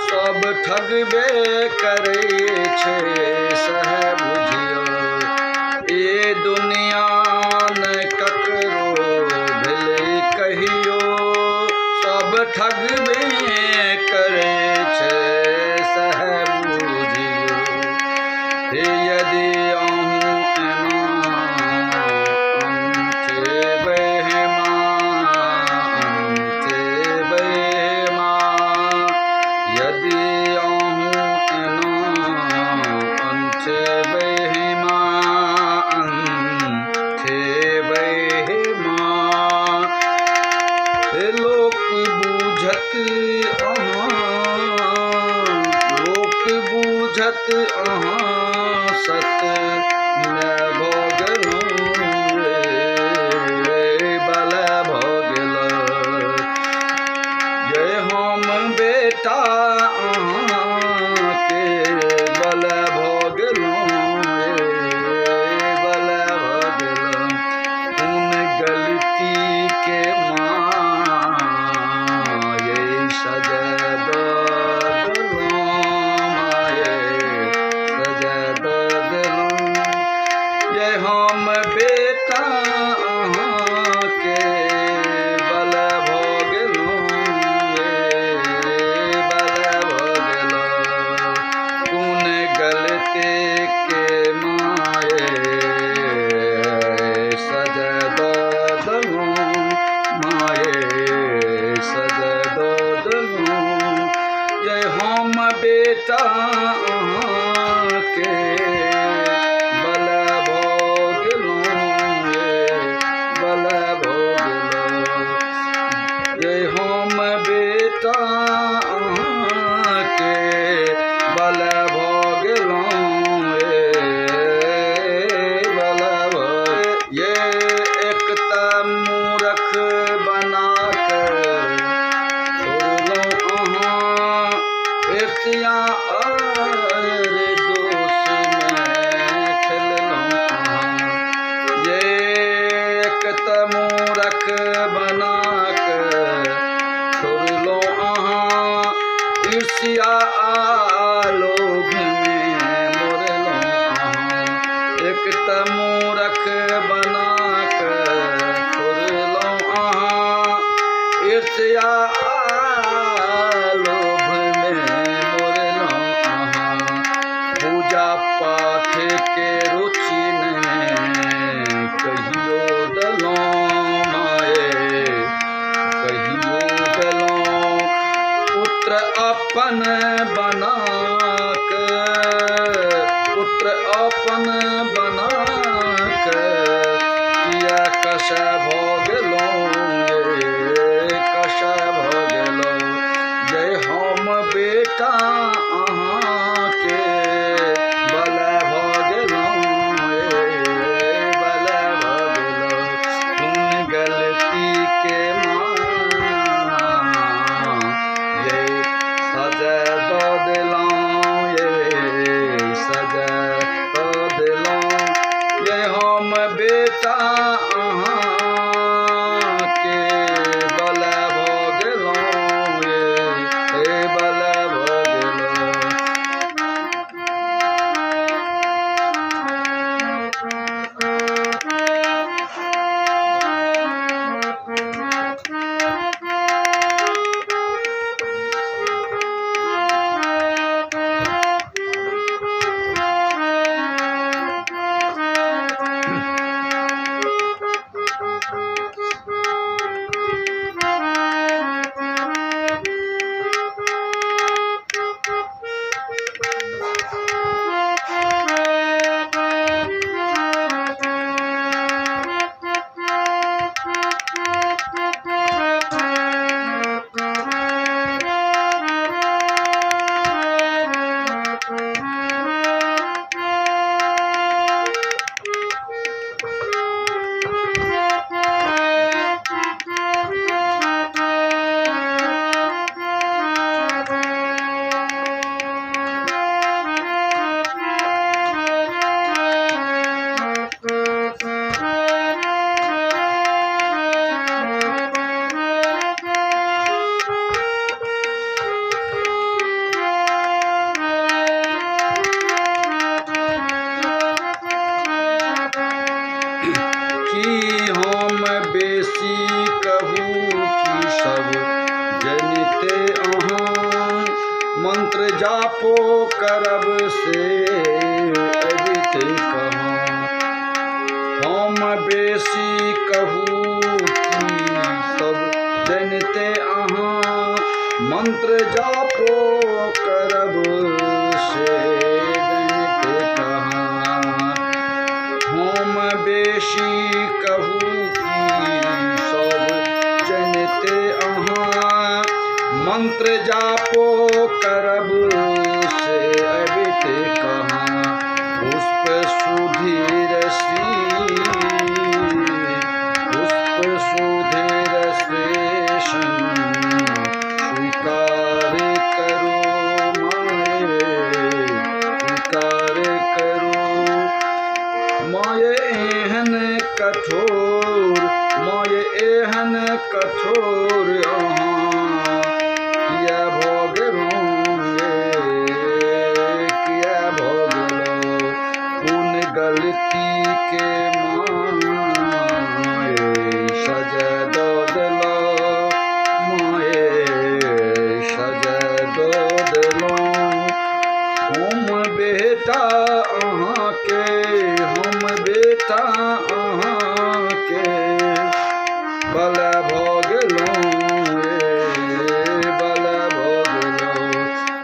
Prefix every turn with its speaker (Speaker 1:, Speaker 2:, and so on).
Speaker 1: सब ठगबे करे छे सह बुझियो। ए दुनिया न ककरो भेले कहियो, सब ठगबे करे छे सह बुझियो। हे यदि अहूँ बुझत अहाँ सत न भोगलूँ रे बल भोगल। जय हम बेटा अहाँके बल भोगलूँ रे बल भोगल। उन गलती के माये सजा हम बेटा अहाँके बल भोगलूँ रे बल भोगल। कोन गलती के माये सजा दलूँ माये सजा दलूँ। ये हम बेटा अहाँके हम बेटा अहाँके बल भोगलूँ बल भोग। ये एकता मूरख बनाकर छोड़लूँ अहाँ ईर्ष्या और दोष में खेललूँ अहाँ। ये एकता मूरख बनाकर छोड़लो अहाँ ईर्ष्या लोभ में मोरलो अहाँ। एक मूरख बनाकर छोड़लो अहाँ ईर्ष्या लोभ में मोरलो अहाँ। पूजा पाठ के रुचि ने कहियो दलो अपन बनाक पुत्र अपन बनाक किया कष भोगलूँ रे कष भोगलूँ। जय हम बेटा अहाँके बल भोगलूँ रे बल भोगलूँ। उन गलती के सजा दिलूँ ये सजा दिलूँ। ये हम बेटा अहाँके बल भोगलूँ ये बल भोगलूँ। सब जनिते अहाँ मंत्र जापो करब से अबिते कहाँ हम बेसी कहूँ कि सब जनिते अहाँ मंत्र जापो करब से जनिते कहाँ हम बेसी कहूँ कि सब जनिते अहाँ मंत्र जापो करब से अबिते कहाँ पुष्प सुधीर शेषन स्वीकार करो स्वीकार करो माय एहन कठोर माय एहन कठोर अहाँ किया भोगलौं किया भोगलौं पुन गलती के माय सजा दऽ देलौं माय सजा दऽ देलौं हम बेटा अहाँके हम बेटा अहाँके बल